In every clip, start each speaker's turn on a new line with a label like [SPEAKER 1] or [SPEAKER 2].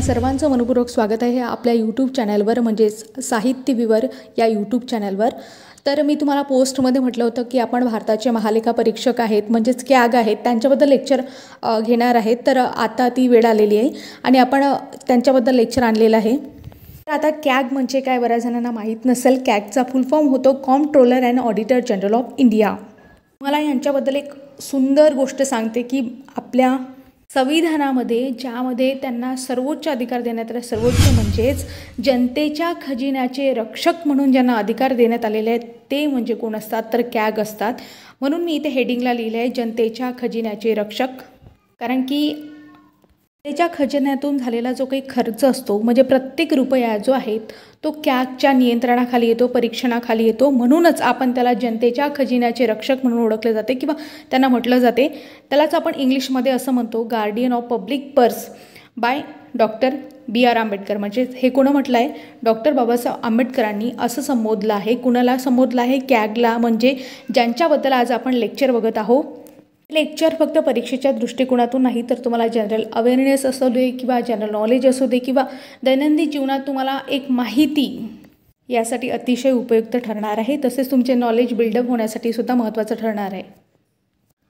[SPEAKER 1] तुम्हा सर्वांचं मनपूर्वक स्वागत आहे आपल्या यूट्यूब चॅनलवर म्हणजेच साहित्य विवर या यूट्यूब चॅनलवर। तर मी तुम्हाला पोस्टमध्ये म्हटलं होतं की आपण भारताचे महालेखा परीक्षक आहेत म्हणजेच कॅग आहेत त्यांच्याबद्दल लेक्चर घेणार आहेत। तर आता ती वेळ आलेली आहे आणि आपण त्यांच्याबद्दल लेक्चर आणलेलं आहे। तर आता कॅग म्हणजे काय बऱ्याच जणांना माहीत नसेल। कॅगचा फुल फॉर्म होतो comptroller and auditor general of India. मला यांच्याबद्दल एक सुंदर गोष्ट सांगते की आपल्या संविधानामध्ये ज्यामध्ये त्यांना सर्वोच्च अधिकार देण्यात आले, सर्वोच्च म्हणजेच जनतेच्या खजिन्याचे रक्षक म्हणून ज्यांना अधिकार देण्यात आलेले आहेत ते म्हणजे कोण असतात तर कॅग असतात। म्हणून मी इथे हेडिंगला लिहिले आहे जनतेच्या खजिन्याचे रक्षक। कारण की त्याच्या खजिन्यातून झालेला जो काही खर्च असतो म्हणजे प्रत्येक रुपया जो आहे तो कॅगच्या नियंत्रणाखाली येतो, परीक्षणाखाली येतो। म्हणूनच आपण त्याला जनतेच्या खजिन्याचे रक्षक म्हणून ओळखले जाते किंवा त्यांना म्हटलं जाते। त्यालाच आपण इंग्लिशमध्ये असं म्हणतो guardian of public purse by doctor B.R. Ambedkar. म्हणजे हे कोण म्हटलं आहे डॉक्टर बाबासाहेब आंबेडकरांनी असं संबोधलं आहे। कुणाला संबोधलं आहे कॅगला, म्हणजे ज्यांच्याबद्दल आज आपण लेक्चर बघत आहोत। लेक्चर फक्त परीक्षेच्या दृष्टिकोनातून नाही तर तुम्हाला जनरल अवेअरनेस असू दे किंवा जनरल नॉलेज असू दे किंवा दैनंदिन जीवनात तुम्हाला एक माहिती यासाठी अतिशय उपयुक्त ठरणार आहे। तसेच तुमचे नॉलेज बिल्डअप होण्यासाठी सुद्धा महत्त्वाचं ठरणार आहे।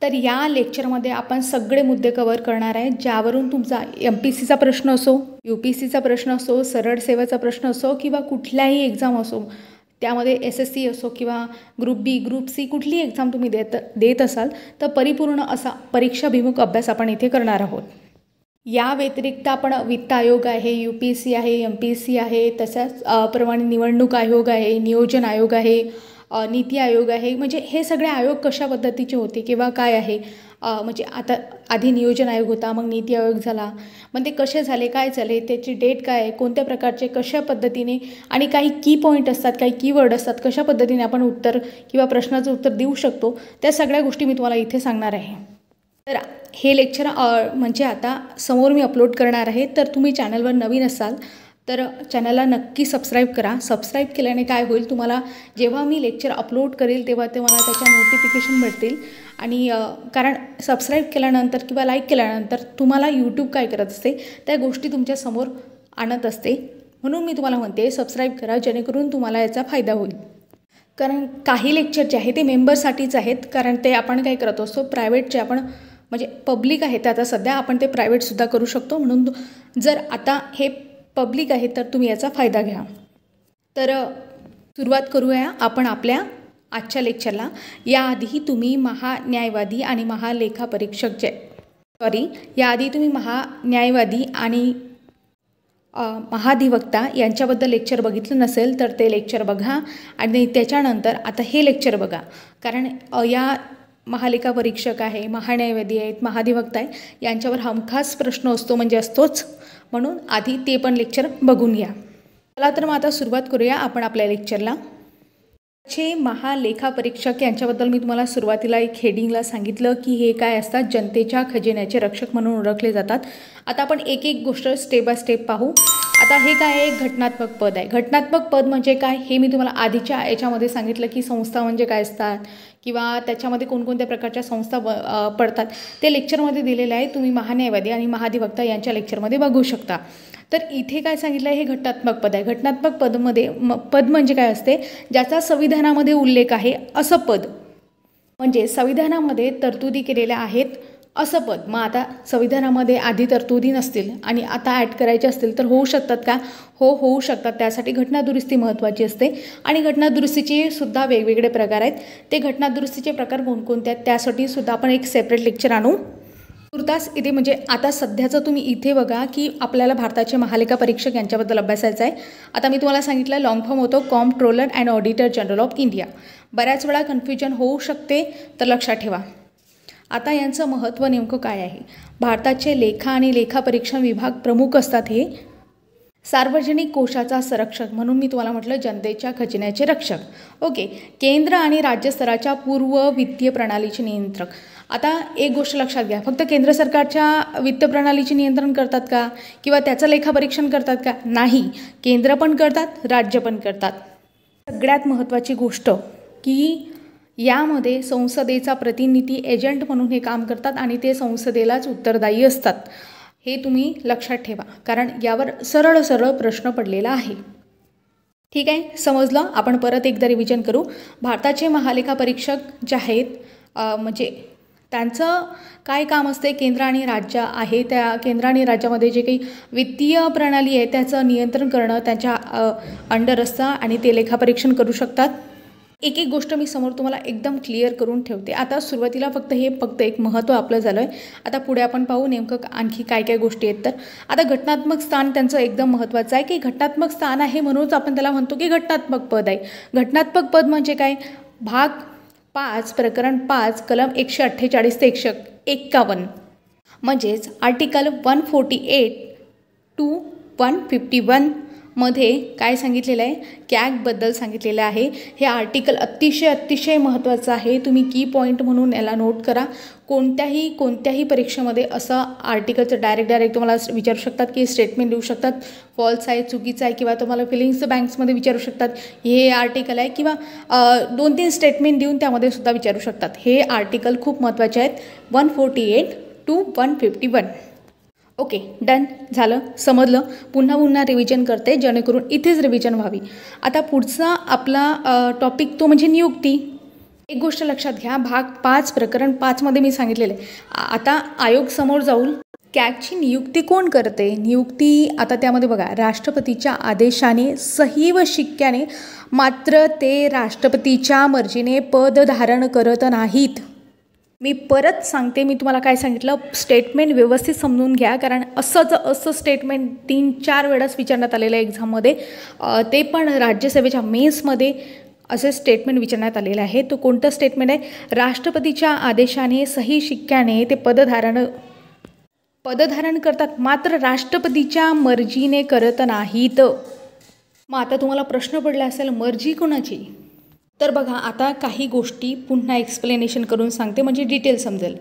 [SPEAKER 1] तर या लेक्चरमध्ये आपण सगळे मुद्दे कव्हर करणार आहे ज्यावरून तुमचा MPSCचा प्रश्न असो, UPSCचा प्रश्न असो, सरळ सेवेचा प्रश्न असो किंवा कुठल्याही एक्झाम असो, त्यामध्ये SSC असो किंवा ग्रुप B, ग्रुप C कुठलीही एक्झाम तुम्ही देत असाल तर परिपूर्ण असा परीक्षाभिमुख अभ्यास आपण इथे करणार आहोत। या व्यतिरिक्त आपण वित्त आयोग आहे, UPSC आहे, MPSC आहे, तसंच प्रमाणे निवडणूक आयोग आहे, नियोजन आयोग आहे, नीती आयोग आहे। म्हणजे हे सगळे आयोग कशा पद्धतीचे होते किंवा काय आहे, म्हणजे आता आधी नियोजन आयोग होता, मग नीती आयोग झाला, मग ते कसे झाले, काय झाले, त्याची डेट काय आहे, कोणत्या प्रकारचे, कशा पद्धतीने आणि काही की पॉईंट असतात, काही कीवर्ड असतात, कशा पद्धतीने आपण उत्तर किंवा प्रश्नाचं उत्तर देऊ शकतो, त्या सगळ्या गोष्टी मी तुम्हाला इथे सांगणार आहे। तर हे लेक्चर म्हणजे आता समोर मी अपलोड करणार आहे। तर तुम्ही चॅनलवर नवीन असाल तर चॅनलला नक्की सबस्क्राईब करा। सबस्क्राईब केल्याने काय होईल, तुम्हाला जेव्हा मी लेक्चर अपलोड करेल तेव्हा तुम्हाला त्याच्या नोटिफिकेशन मिळतील। आणि कारण सबस्क्राईब केल्यानंतर किंवा लाईक केल्यानंतर तुम्हाला यूट्यूब काय करत असते त्या गोष्टी तुमच्यासमोर आणत असते। म्हणून मी तुम्हाला म्हणते सबस्क्राईब करा जेणेकरून तुम्हाला याचा फायदा होईल। कारण काही लेक्चर जे आहे ते मेंबरसाठीच आहेत, कारण ते आपण काय करत असतो प्रायव्हेटचे आपण म्हणजे पब्लिक आहे, आता सध्या आपण ते प्रायव्हेटसुद्धा करू शकतो। म्हणून जर आता हे पब्लिक आहे तर तुम्ही याचा फायदा घ्या। तर सुरुवात करूया आपण आपल्या आजच्या लेक्चरला। याआधी तुम्ही महान्यायवादी आणि महालेखा परीक्षक याआधी तुम्ही महान्यायवादी आणि महाधिवक्ता यांच्याबद्दल लेक्चर बघितलं नसेल तर ते लेक्चर बघा आणि त्याच्यानंतर आता हे लेक्चर बघा। कारण या महालेखा परीक्षक आहे, महान्यायवादी आहेत, महाधिवक्ता आहे, यांच्यावर हमखास प्रश्न असतो म्हणजे असतोच। म्हणून आधी ते पण लेक्चर बघून घ्या। चला तर मग आता सुरुवात करूया आपण आपल्या लेक्चरला। महालेखा परीक्षक यांच्याबद्दल मी तुम्हाला सुरुवातीला एक हेडिंगला सांगितलं की हे काय असतात, जनतेच्या खजिन्याचे रक्षक म्हणून ओळखले जातात। आता आपण एक एक गोष्ट स्टेप बाय स्टेप पाहू। आता हे काय आहे, एक घटनात्मक पद आहे। घटनात्मक पद म्हणजे काय हे मी तुम्हाला आधीच्या याच्यामध्ये सांगितलं की संस्था म्हणजे काय असतात किंवा त्याच्यामध्ये कोणकोणत्या प्रकारच्या संस्था पडतात ते लेक्चरमध्ये दिलेलं आहे। तुम्ही महान्यायवादी आणि महाधिवक्ता यांच्या लेक्चरमध्ये बघू शकता। तर इथे काय सांगितलं आहे, हे घटनात्मक पद आहे। घटनात्मक पद म्हणजे काय असते, ज्याचा संविधानामध्ये उल्लेख आहे असं पद, म्हणजे संविधानामध्ये तरतुदी केलेल्या आहेत असं पद। मग आता संविधानामध्ये आधी तरतुदी नसतील आणि आता ॲड करायचे असतील तर होऊ शकतात का? हो, होऊ शकतात। त्यासाठी घटनादुरुस्ती महत्त्वाची असते आणि घटनादुरुस्तीचे सुद्धा वेगवेगळे प्रकार आहेत। ते घटनादुरुस्तीचे प्रकार कोणकोणते आहेत त्यासाठी सुद्धा आपण एक सेपरेट लेक्चर आणू। तुर्तास इथे म्हणजे आता सध्याचं तुम्ही इथे बघा की आपल्याला भारताचे महालेखा परीक्षक यांच्याबद्दल अभ्यासायचं आहे। आता मी तुम्हाला सांगितलं लॉंग फॉर्म होतो comptroller and auditor general of India. बऱ्याच वेळा कन्फ्युजन होऊ शकते तर लक्षात ठेवा। आता यांचं महत्त्व नेमकं काय आहे, भारताचे लेखा आणि लेखापरीक्षण विभाग प्रमुख असतात हे सार्वजनिक कोशाचा संरक्षक म्हणून मी तुम्हाला म्हटलं जनतेच्या खजिन्याचे रक्षक। ओके, केंद्र आणि राज्य स्तराच्या पूर्व वित्तीय प्रणालीचे नियंत्रक। आता एक गोष्ट लक्षात घ्या, फक्त केंद्र सरकारच्या वित्त प्रणालीचे नियंत्रण करतात का किंवा त्याचं लेखापरीक्षण करतात का? नाही, केंद्र पण करतात, राज्य पण करतात। सगळ्यात महत्त्वाची गोष्ट की यामध्ये संसदेचा प्रतिनिधी एजंट म्हणून हे काम करतात आणि ते संसदेलाच उत्तरदायी असतात। हे तुम्ही लक्षात ठेवा, कारण यावर सरळ सरळ प्रश्न पडलेला आहे. ठीक आहे, समजलं. आपण परत एकदा रिव्हिजन करू. भारताचे महालेखा परीक्षक जे आहेत म्हणजे त्यांचं काय काम असते, केंद्र आणि राज्य आहे त्या केंद्र आणि राज्यामध्ये जे काही वित्तीय प्रणाली आहे त्याचं नियंत्रण करणं त्यांच्या अंडर असतं आणि ते लेखापरीक्षण करू शकतात. एक एक गोष्ट मी समोर तुम्हाला एकदम क्लिअर करून ठेवते. आता सुरुवातीला फक्त एक महत्त्व आपलं झालं आहे. आता पुढे आपण पाहू नेमकं आणखी काय काय गोष्टी आहेत. तर आता घटनात्मक स्थान त्यांचं एकदम महत्त्वाचं आहे की घटनात्मक स्थान आहे म्हणूनच आपण त्याला म्हणतो की घटनात्मक पद आहे. घटनात्मक पद म्हणजे काय, भाग 5 प्रकरण 5 कलम 148 ते 151 म्हणजेच आर्टिकल 148 to 151 मध्ये काय सांगितलेलं आहे, कॅगबद्दल सांगितलेलं आहे. हे आर्टिकल अतिशय महत्त्वाचं आहे. तुम्ही की पॉईंट म्हणून याला नोट करा. कोणत्याही परीक्षेमध्ये असं आर्टिकलचं डायरेक्ट तुम्हाला विचारू शकतात की स्टेटमेंट देऊ शकतात, फॉल्स आहे, चुकीचं आहे, किंवा तुम्हाला फिलिंग्स बँक्समध्ये विचारू शकतात हे आर्टिकल आहे, किंवा 2-3 स्टेटमेंट देऊन त्यामध्ये सुद्धा विचारू शकतात. हे आर्टिकल खूप महत्त्वाचे आहेत, 148 to 151. ओके, डन झालं, समजलं. पुन्हा रिव्हिजन करते जेणेकरून इथेच रिव्हिजन व्हावी. आता पुढचा आपला टॉपिक तो म्हणजे नियुक्ती. एक गोष्ट लक्षात घ्या, भाग 5 प्रकरण 5 मध्ये मी सांगितलेलं आहे. आता आयोग समोर जाऊन कॅगची नियुक्ती कोण करते, नियुक्ती आता त्यामध्ये बघा, राष्ट्रपतीच्या आदेशाने सही व शिक्क्याने, मात्र ते राष्ट्रपतीच्या मर्जीने पद धारण करत नाहीत. मी परत सांगते, मी तुम्हाला काय सांगितलं, स्टेटमेंट व्यवस्थित समजून घ्या, कारण असं स्टेटमेंट 3-4 वेळाच विचारण्यात आलेलं आहे एक्झाममध्ये, ते पण राज्यसेवेच्या मेन्समध्ये असे स्टेटमेंट विचारण्यात आलेलं आहे. तो कोणतं स्टेटमेंट आहे, राष्ट्रपतीच्या आदेशाने सही शिक्क्याने ते पदधारण करतात, मात्र राष्ट्रपतीच्या मर्जीने करत नाहीत. मग आता तुम्हाला प्रश्न पडला असेल, मर्जी कोणाची? तर बघा, आता काही गोष्टी पुन्हा एक्सप्लेनेशन करून सांगते म्हणजे डिटेल समजेल.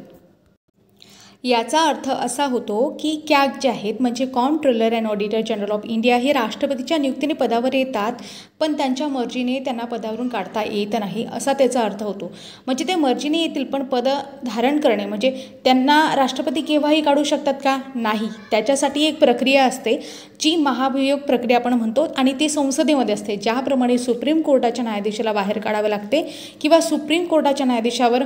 [SPEAKER 1] याचा अर्थ असा होतो की कॅग जे आहेत म्हणजे comptroller and auditor general of India हे राष्ट्रपतीच्या नियुक्तीने पदावर येतात, पण त्यांच्या मर्जीने त्यांना पदावरून काढता येत नाही असा त्याचा अर्थ होतो. म्हणजे ते मर्जीने येतील पण पद धारण करणे म्हणजे त्यांना राष्ट्रपती केव्हाही काढू शकतात का? नाही. त्याच्यासाठी एक प्रक्रिया असते जी महाभियोग प्रक्रिया आपण म्हणतो आणि ती संसदेमध्ये असते. ज्याप्रमाणे सुप्रीम कोर्टाच्या न्यायाधीशाला बाहेर काढावे लागते किंवा सुप्रीम कोर्टाच्या न्यायाधीशाला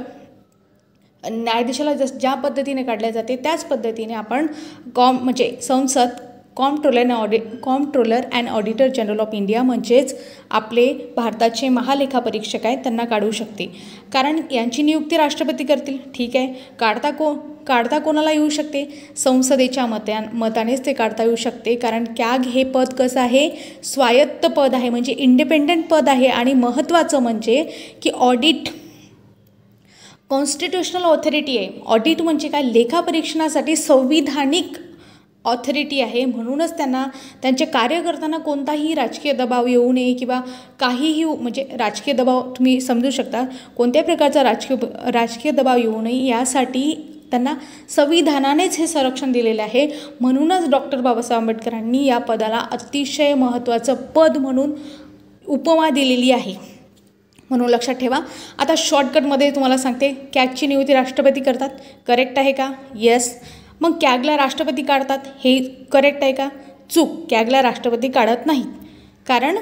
[SPEAKER 1] ज्या पद्धतीने काढल्या जाते त्याच पद्धतीने आपण म्हणजे संसद comptroller and auditor general of India म्हणजेच आपले भारताचे महालेखापरीक्षक आहेत त्यांना काढू शकते. कारण यांची नियुक्ती राष्ट्रपती करतील. ठीक आहे, काढता कोणाला येऊ शकते? संसदेच्या मतानेच ते काढता येऊ शकते. कारण कॅग हे पद कसं आहे, स्वायत्त पद आहे म्हणजे इंडिपेंडंट पद आहे. आणि महत्त्वाचं म्हणजे की ऑडिट कॉन्स्टिट्युशनल ऑथॉरिटी आहे. ऑडिट म्हणजे काय, लेखापरीक्षणासाठी संविधानिक ऑथॉरिटी आहे. म्हणूनच त्यांना त्यांचे कार्य करताना कोणताही राजकीय दबाव येऊ नये किंवा काहीही म्हणजे राजकीय दबाव तुम्ही समजू शकता, कोणत्याही प्रकारचा राजकीय दबाव येऊ नये यासाठी त्यांना संविधानानेच हे संरक्षण दिलेले आहे. म्हणूनच डॉक्टर बाबासाहेब आंबेडकरांनी या पदाला अतिशय महत्त्वाचं पद म्हणून उपमा दिलेली आहे. म्हणून लक्षात ठेवा. आता शॉर्टकटमध्ये तुम्हाला सांगते, कॅगची नियुक्ती राष्ट्रपती करतात, करेक्ट आहे का? येस. मग कॅगला राष्ट्रपती काढतात, हे करेक्ट आहे का? चूक, कॅगला राष्ट्रपती काढत नाहीत. कारण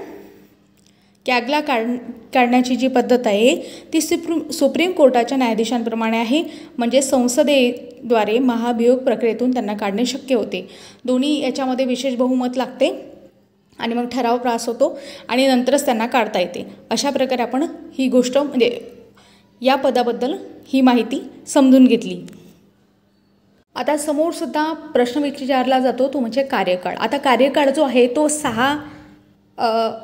[SPEAKER 1] कॅगला काढण्याची जी पद्धत आहे ती सुप्रीम कोर्टाच्या न्यायाधीशांप्रमाणे आहे. म्हणजे संसदेद्वारे महाभियोग प्रक्रियेतून त्यांना काढणे शक्य होते. दोन्ही याच्यामध्ये विशेष बहुमत लागते आणि मग ठराव पास होतो आणि नंतरच त्यांना काढता येते. अशा प्रकारे आपण ही गोष्ट म्हणजे या पदाबद्दल ही माहिती समजून घेतली. आता समोरसुद्धा प्रश्न विचारला जातो तो म्हणजे कार्यकाळ. आता कार्यकाळ जो आहे तो 6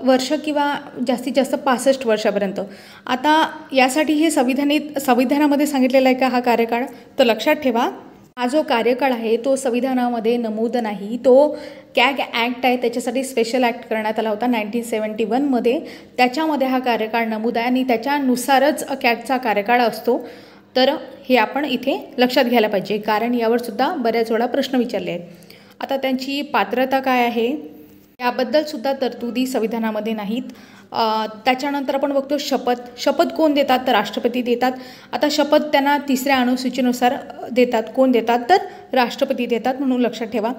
[SPEAKER 1] वर्ष किंवा जास्तीत जास्त 65 वर्षापर्यंत. आता यासाठी हे संविधानामध्ये सांगितलेला आहे का हा कार्यकाळ? तर लक्षात ठेवा, हा जो कार्यकाळ आहे तो संविधानामध्ये नमूद नाही. तो कॅग ॲक्ट आहे, त्याच्यासाठी स्पेशल ॲक्ट करण्यात आला होता 1971 मध्ये. त्याच्यामध्ये हा कार्यकाळ नमूद आहे आणि त्याच्यानुसारच कॅगचा कार्यकाळ असतो. तर हे आपण इथे लक्षात घ्यायला पाहिजे, कारण यावर सुद्धा बऱ्याच वेळा प्रश्न विचारले आहेत. आता त्यांची पात्रता काय आहे याबद्दल सुद्धा तरतुदी संविधानामध्ये नाहीत. त्याच्यानंतर आपण बघतो शपथ कोण देतात? तर राष्ट्रपती देतात. आता शपथ त्यांना 3ऱ्या अनुसूचीनुसार देतात. कोण देतात? तर राष्ट्रपती देतात, म्हणून लक्षात ठेवा.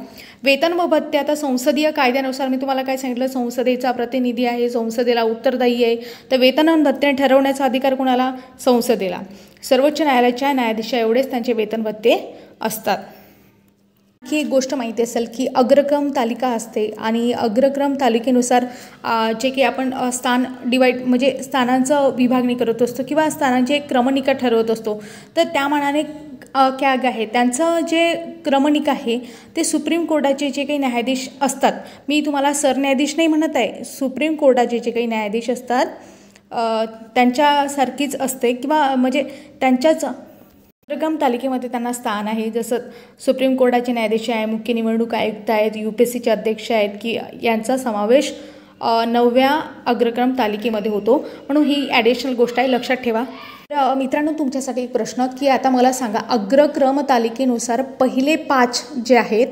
[SPEAKER 1] वेतन व भत्ते, आता संसदीय कायद्यानुसार मी तुम्हाला काय सांगितलं, संसदेचा प्रतिनिधी आहे, संसदेला उत्तरदायी आहे. तर वेतन आणि भत्ते ठरवण्याचा अधिकार कोणाला? संसदेला. सर्वोच्च न्यायालयाच्या न्यायाधीशा एवढेच त्यांचे वेतन भत्ते असतात. ही एक गोष्ट माहिती असेल की अग्रक्रम तालिका असते आणि अग्रक्रम तालिकेनुसार जे की आपण स्थान डिवाईड म्हणजे स्थानांचं विभागणी करत असतो किंवा स्थानांची एक क्रमनिका ठरवत असतो. तर त्या मानाने कॅग आहे त्यांचं जे क्रमनिका आहे ते सुप्रीम कोर्टाचे जे काही न्यायाधीश असतात, मी तुम्हाला सरन्यायाधीश नाही म्हणत आहे, सुप्रीम कोर्टाचे जे काही न्यायाधीश असतात त्यांच्यासारखीच असते किंवा म्हणजे त्यांच्याच अग्रक्रम तालिकेमध्ये त्यांना स्थान आहे. जसं सुप्रीम कोर्टाचे न्यायाधीश आहे, मुख्य निवडणूक आयुक्त आहेत, UPSCचे अध्यक्ष आहेत की यांचा समावेश 9व्या अग्रक्रम तालिकेमध्ये होतो, म्हणून ही ॲडिशनल गोष्ट आहे, लक्षात ठेवा. मित्रांनो, तुमच्यासाठी एक प्रश्न की आता मला सांगा, अग्रक्रम तालिकेनुसार पहिले 5 जे आहेत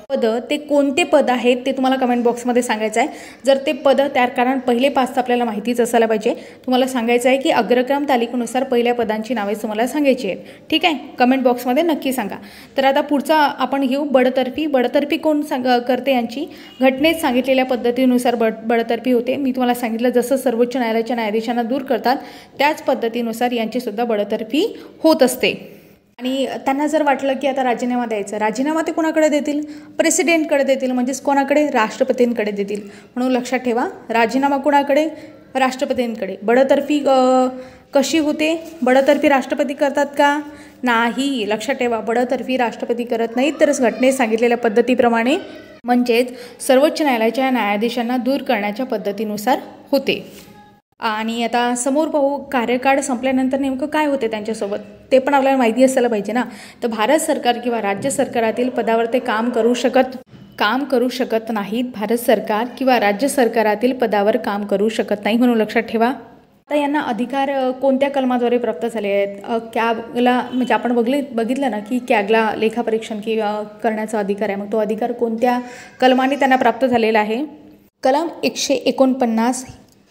[SPEAKER 1] पद ते कोणते पद आहेत ते तुम्हाला कमेंट बॉक्समध्ये सांगायचं आहे. जर ते पद कारण पहिले 5 तर आपल्याला माहितीच असायला पाहिजे. तुम्हाला सांगायचं आहे की अग्रक्रम तालिकेनुसार पहिल्या पदांची नावे तुम्हाला सांगायची आहेत. ठीक आहे, कमेंट बॉक्समध्ये नक्की सांगा. तर आता पुढचा आपण घेऊ बडतर्फी. बडतर्फी कोण करते? यांची घटनेत सांगितलेल्या पद्धतीनुसार बडतर्फी होते. मी तुम्हाला सांगितलं जसं सर्वोच्च न्यायालयाच्या न्यायाधीशांना दूर करतात त्याच पद्धतीनुसार यांचीसुद्धा बडतर्फी होत असते. आणि त्यांना जर वाटलं की आता राजीनामा द्यायचा, राजीनामा ते कोणाकडे देतील? प्रेसिडेंटकडे देतील, म्हणजेच कोणाकडे? राष्ट्रपतींकडे देतील. म्हणून लक्षात ठेवा, राजीनामा कोणाकडे? राष्ट्रपतींकडे. बडतर्फी कशी होते? बडतर्फी राष्ट्रपती करतात का? नाही, लक्षात ठेवा, बडतर्फी राष्ट्रपती करत नाहीत, तर घटनेत सांगितलेल्या पद्धतीप्रमाणे म्हणजेच सर्वोच्च न्यायालयाच्या न्यायाधीशांना दूर करण्याच्या पद्धतीनुसार होते. आणि आता समोर पाहू, कार्यकाळ संपल्यानंतर नेमकं काय होते त्यांच्यासोबत ते पण आपल्याला माहिती असायला पाहिजे ना. तर भारत सरकार किंवा राज्य सरकारातील पदावर ते काम करू शकत नाहीत. भारत सरकार किंवा राज्य सरकारातील पदावर काम करू शकत नाही, म्हणून लक्षात ठेवा. आता यांना अधिकार कोणत्या कलमाद्वारे प्राप्त झाले आहेत? कॅगला म्हणजे आपण बघितलं ना की कॅगला लेखापरीक्षण करण्याचा अधिकार आहे. मग तो अधिकार कोणत्या कलमाने त्यांना प्राप्त झालेला आहे? कलम 149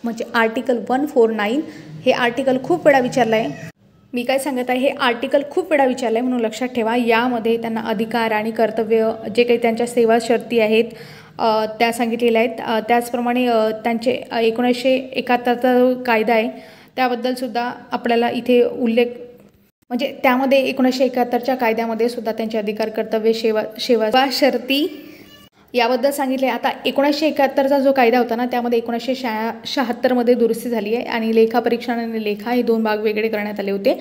[SPEAKER 1] म्हणजे आर्टिकल 149. हे आर्टिकल खूप वेळा विचारलं आहे. मी काय सांगत आहे, हे आर्टिकल खूप वेळा विचारलं आहे, म्हणून लक्षात ठेवा. यामध्ये त्यांना अधिकार आणि कर्तव्य जे काही त्यांच्या सेवा शर्ती आहेत त्या सांगितलेल्या आहेत. त्याचप्रमाणे त्यांचे 1971चा कायदा आहे त्याबद्दलसुद्धा आपल्याला इथे उल्लेख म्हणजे त्यामध्ये 1971च्या कायद्यामध्ये सुद्धा त्यांचे अधिकार, कर्तव्य, सेवा शर्ती याबद्दल सांगितले. आता 1971चा जो कायदा होता ना त्यामध्ये 1976मध्ये दुरुस्ती झाली आहे आणि लेखापरीक्षण आणि लेखा हे 2 भाग वेगळे करण्यात आले होते.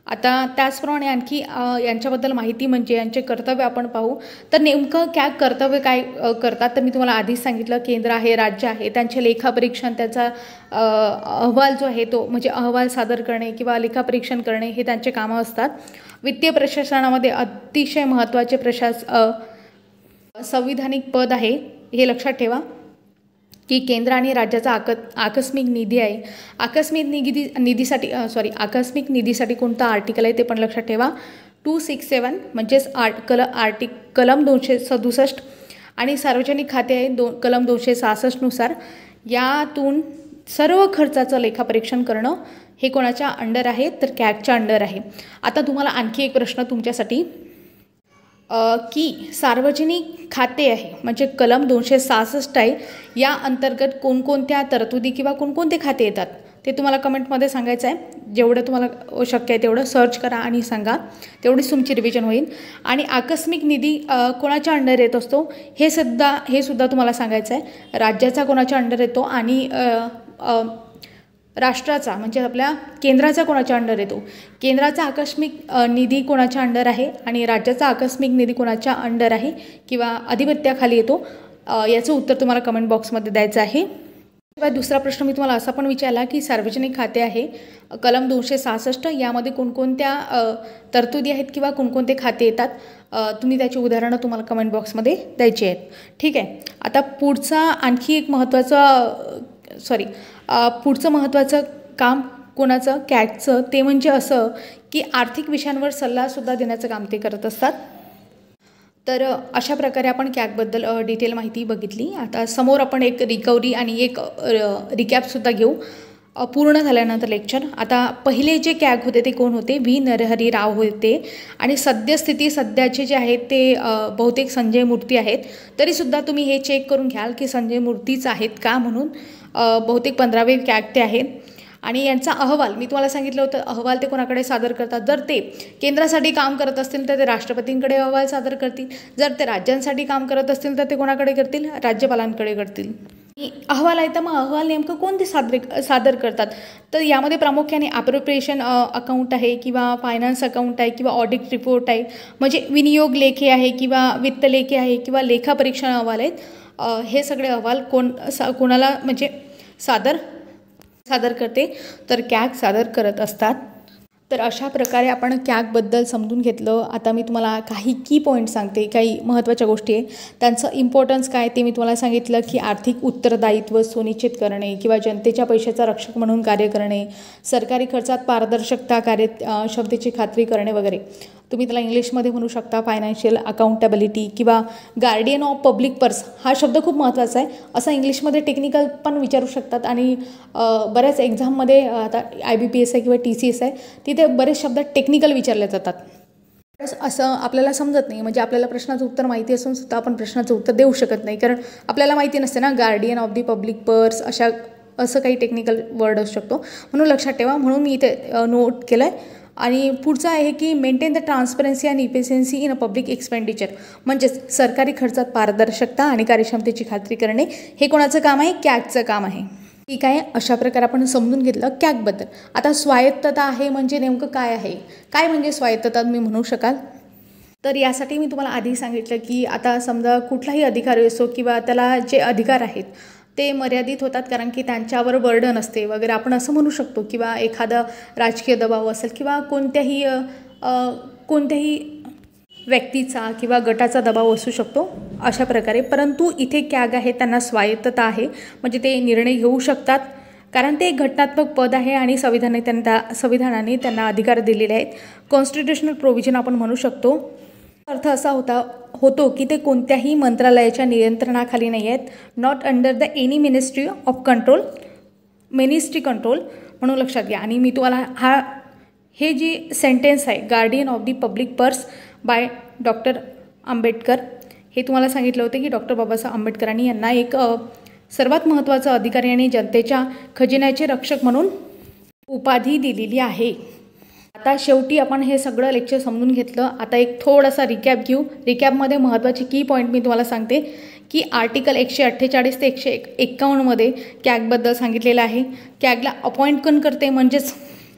[SPEAKER 1] आता त्याचप्रमाणे आणखी यांच्याबद्दल माहिती म्हणजे यांचे कर्तव्य आपण पाहू. तर नेमकं कॅग कर्तव्य काय करतात तर मी तुम्हाला आधीच सांगितलं, केंद्र आहे, राज्य आहे, त्यांचे लेखापरीक्षण, त्याचा अहवाल जो आहे तो म्हणजे अहवाल सादर करणे किंवा लेखापरीक्षण करणे हे त्यांचे कामं असतात. वित्तीय प्रशासनामध्ये अतिशय महत्त्वाचे संविधानिक पद आहे, हे लक्षात ठेवा की केंद्र आणि राज्याचा आकस्मिक निधी आहे. आकस्मिक निधीसाठी कोणता आर्टिकल आहे ते पण लक्षात ठेवा. 267 म्हणजेच कलम 267 आणि सार्वजनिक खाते आहे कलम 266 यातून सर्व खर्चाचं लेखापरीक्षण करणं हे कोणाच्या अंडर आहे तर कॅगच्या अंडर आहे. आता तुम्हाला आणखी एक प्रश्न तुमच्यासाठी की सार्वजनिक खाते आहे म्हणजे कलम 266 आहे, या अंतर्गत कोणकोणत्या तरतुदी किंवा कोणकोणते खाते येतात ते तुम्हाला कमेंटमध्ये सांगायचं आहे. जेवढं तुम्हाला शक्य आहे तेवढं सर्च करा आणि सांगा, तेवढीच तुमची रिव्हिजन होईल. आणि आकस्मिक निधी कोणाच्या अंडर येत असतो हे सुद्धा तुम्हाला सांगायचं आहे. राज्याचा कोणाच्या अंडर येतो आणि राष्ट्राचा म्हणजे आपल्या केंद्राचा कोणाच्या अंडर येतो. केंद्राचा आकस्मिक निधी कोणाच्या अंडर आहे आणि राज्याचा आकस्मिक निधी कोणाच्या अंडर आहे किंवा अधिपत्याखाली येतो, याचं उत्तर तुम्हाला कमेंट बॉक्समध्ये द्यायचं आहे. किंवा दुसरा प्रश्न मी तुम्हाला असा पण विचारला की सार्वजनिक खाते आहे कलम 266 यामध्ये कोणकोणत्या तरतुदी आहेत किंवा कोणकोणते खाते येतात, तुम्ही त्याची उदाहरणं तुम्हाला कमेंट बॉक्समध्ये द्यायची आहेत. ठीक आहे. आता आणखी एक पुढचं महत्त्वाचं काम कोणाचं? कॅगचं. ते म्हणजे असं की आर्थिक विषयांवर सल्लासुद्धा देण्याचं काम ते करत असतात. तर अशा प्रकारे आपण कॅगबद्दल डिटेल माहिती बघितली. आता समोर आपण एक रिकव्हरी आणि एक रिकॅपसुद्धा घेऊ. पूर्ण झाल्यानंतर लेक्चर आता पहिले जे कॅग होते ते कोण होते, व्ही नरहरी राव होते आणि सद्यस्थिती सध्याचे जे आहेत ते बहुतेक संजय मूर्ती आहेत. तरीसुद्धा तुम्ही हे चेक करून घ्याल की संजय मूर्तीच आहेत का म्हणून. बहुतेक 15वे कॅग ते आहेत. आणि यांचा अहवाल मी तुम्हाला सांगितलं होतं, अहवाल ते कोणाकडे सादर करतात. जर ते केंद्रासाठी काम करत असतील तर ते राष्ट्रपतींकडे अहवाल सादर करतील. जर ते राज्यांसाठी काम करत असतील तर ते कोणाकडे करतील, राज्यपालांकडे करतील. अहवाल आहे तर मग अहवाल नेमकं कोणते सादर करतात, तर यामध्ये प्रामुख्याने अप्रोप्रिएशन अकाउंट आहे किंवा फायनान्स अकाउंट आहे किंवा ऑडिट रिपोर्ट आहे, म्हणजे विनियोग लेखे आहे किंवा वित्त लेखे आहे किंवा लेखापरीक्षण अहवाल आहेत. हे सगळे अहवाल कोणाला म्हणजे सादर करते, तर कॅग सादर करत असतात. तर अशा प्रकारे आपण कॅगबद्दल समजून घेतलं. आता मी तुम्हाला काही की पॉईंट सांगते, काही महत्त्वाच्या गोष्टी आहे त्यांचं इम्पॉर्टन्स काय ते मी तुम्हाला सांगितलं की आर्थिक उत्तरदायित्व सुनिश्चित करणे किंवा जनतेच्या पैशाचा रक्षक म्हणून कार्य करणे, सरकारी खर्चात पारदर्शकता कार्यक्षमतेची खात्री करणे वगैरे. तुम्ही त्याला इंग्लिशमध्ये म्हणू शकता फायनान्शियल अकाउंटेबिलिटी किंवा गार्डियन ऑफ पब्लिक पर्स. हा शब्द खूप महत्त्वाचा आहे. असा इंग्लिशमध्ये टेक्निकल पण विचारू शकतात आणि बऱ्याच एक्झाममध्ये आता IBPS आहे किंवा TCS आहे तिथे बरेच शब्द टेक्निकल विचारले जातात. असं आपल्याला समजत नाही, म्हणजे आपल्याला प्रश्नाचं उत्तर माहिती असून सुद्धा आपण प्रश्नाचं उत्तर देऊ शकत नाही कारण आपल्याला माहिती नसते ना. Guardian of the public purse असं काही टेक्निकल वर्ड असू शकतो, म्हणून लक्षात ठेवा. म्हणून मी इथे नोट केलं आहे. आणि पुढचं आहे की maintain the transparency and efficiency in a public expenditure, म्हणजेच सरकारी खर्चात पारदर्शकता आणि कार्यक्षमतेची खात्री करणे. हे कोणाचं काम आहे, कॅगचं काम आहे. ठीक आहे, अशा प्रकारे आपण समजून घेतलं कॅगबद्दल. आता स्वायत्तता आहे म्हणजे नेमकं काय आहे, काय म्हणजे स्वायत्तता तुम्ही म्हणू शकाल. तर यासाठी मी तुम्हाला आधी सांगितलं की आता समजा कुठलाही अधिकारी असो किंवा त्याला जे अधिकार आहेत ते मर्यादित होतात कारण की त्यांच्यावर बर्डन असते वगैरे आपण असं म्हणू शकतो, किंवा एखादा राजकीय दबाव असेल किंवा कोणत्याही व्यक्तीचा किंवा गटाचा दबाव असू शकतो अशा प्रकारे. परंतु इथे कॅग आहे त्यांना स्वायत्तता आहे, म्हणजे ते निर्णय घेऊ शकतात कारण ते एक घटनात्मक पद आहे आणि संविधानाने त्यांना अधिकार दिलेले आहेत. कॉन्स्टिट्युशनल प्रोव्हिजन आपण म्हणू शकतो. अर्थ असा होतो की ते कोणत्याही मंत्रालयाच्या नियंत्रणाखाली नाही आहेत. Not under the any ministry control म्हणून लक्षात घ्या. आणि मी तुम्हाला हे जी सेंटेन्स आहे guardian of the public purse by doctor Ambedkar, हे तुम्हाला सांगितलं होतं की डॉक्टर बाबासाहेब आंबेडकरांनी यांना एक सर्वात महत्त्वाचा अधिकारी आणि जनतेच्या खजिन्याचे रक्षक म्हणून उपाधी दिलेली आहे. आता शेवटी आपण हे सगळं लेक्चर समजून घेतलं. आता एक थोडासा रिकॅप घेऊ. रिकॅपमध्ये महत्त्वाचे की पॉईंट मी तुम्हाला सांगते की आर्टिकल 148 ते 151मध्ये कॅगबद्दल सांगितलेलं आहे. कॅगला अपॉइंट कोण करते, म्हणजेच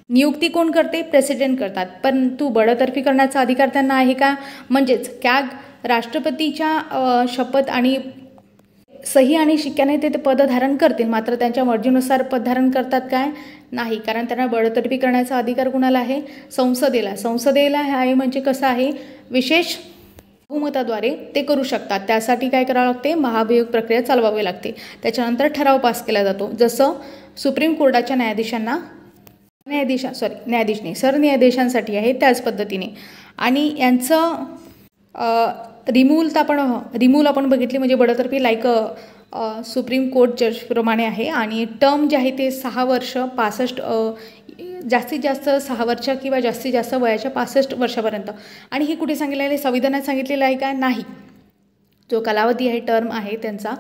[SPEAKER 1] नियुक्ती कोण करते, प्रेसिडेंट करतात. परंतु बडतर्फी करण्याचा अधिकार त्यांना आहे का, म्हणजेच कॅग राष्ट्रपतीच्या शपथ आणि सही आणि शिक्क्याने ते पद धारण करतील, मात्र त्यांच्या मर्जीनुसार पद धारण करतात काय, नाही. कारण त्यांना बडतर्फी करण्याचा अधिकार कुणाला आहे, संसदेला आहे. म्हणजे कसं आहे, विशेष बहुमताद्वारे ते करू शकतात. त्यासाठी काय करावं लागते, महाभियोग प्रक्रिया चालवावी लागते. त्याच्यानंतर ठराव पास केला जातो. जसं सुप्रीम कोर्टाच्या सरन्यायाधीशांसाठी आहे त्याच पद्धतीने. आणि यांचं रिमूव्हल आपण बघितली, म्हणजे बडतर्फी लाईक सुप्रीम कोर्ट जजप्रमाणे आहे. आणि टर्म जे आहे ते 6 वर्ष 65 जास्तीत जास्त 6 वर्ष किंवा जास्तीत जास्त वयाच्या 65 वर्षापर्यंत. आणि हे कुठे सांगितलेलं आहे, संविधानात सांगितलेलं आहे का, नाही. जो कालावधी आहे, टर्म आहे त्यांचा,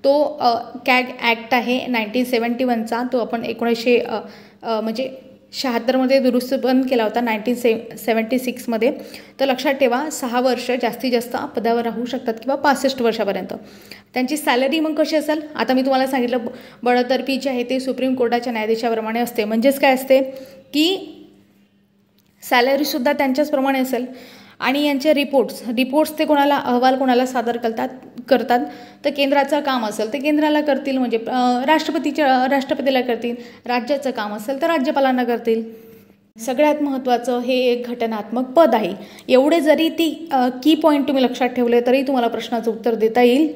[SPEAKER 1] तो कॅग ॲक्ट आहे 1971चा, तो आपण 1976मध्ये दुरुस्त बंद केला होता 1976मध्ये. तर लक्षात ठेवा 6 वर्ष जास्तीत जास्त पदावर राहू शकतात किंवा 65 वर्षापर्यंत. त्यांची सॅलरी मग कशी असेल, आता मी तुम्हाला सांगितलं बडतर्फी जे आहे ते सुप्रीम कोर्टाच्या न्यायाधीशाप्रमाणे असते. म्हणजेच काय असते की सॅलरीसुद्धा त्यांच्याचप्रमाणे असेल. आणि यांचे रिपोर्ट्स ते अहवाल कोणाला सादर करतात, तर केंद्राचं काम असेल ते केंद्राला करतील, म्हणजे राष्ट्रपतीला करतील. राज्याचं काम असेल तर राज्यपालांना करतील. सगळ्यात महत्त्वाचं हे एक घटनात्मक पद आहे. एवढे जरी ती की पॉईंट तुम्ही लक्षात ठेवले तरी तुम्हाला प्रश्नाचं उत्तर देता येईल.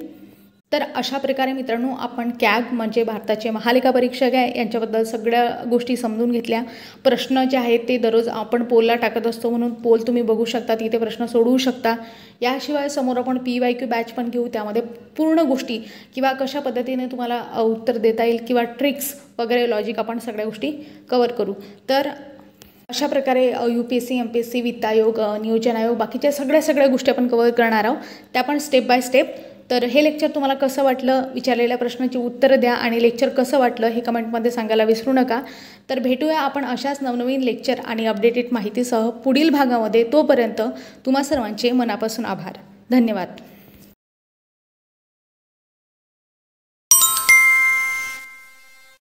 [SPEAKER 1] तर अशा प्रकारे मित्रांनो आपण कॅग म्हणजे भारताचे महालेखा परीक्षक आहे यांच्याबद्दल सगळ्या गोष्टी समजून घेतल्या. प्रश्न जे आहेत ते दररोज आपण पोलला टाकत असतो, म्हणून पोल तुम्ही बघू शकता, तिथे प्रश्न सोडवू शकता. याशिवाय समोर आपण PYQ बॅच पण घेऊ, त्यामध्ये पूर्ण गोष्टी किंवा कशा पद्धतीने तुम्हाला उत्तर देता येईल किंवा ट्रिक्स वगैरे लॉजिक आपण सगळ्या गोष्टी कवर करू. तर अशा प्रकारे UPSC MPSC वित्त आयोग नियोजन आयोग बाकीच्या सगळ्या गोष्टी आपण कवर करणार आहोत, त्या पण स्टेप बाय स्टेप. तर हे लेक्चर तुम्हाला कसं वाटलं, विचारलेल्या प्रश्नाची उत्तरं द्या आणि लेक्चर कसं वाटलं हे कमेंटमध्ये सांगायला विसरू नका. तर भेटूया आपण अशाच नवनवीन लेक्चर आणि अपडेटेड माहितीसह पुढील भागामध्ये. तोपर्यंत तुम्हा सर्वांचे मनापासून आभार. धन्यवाद.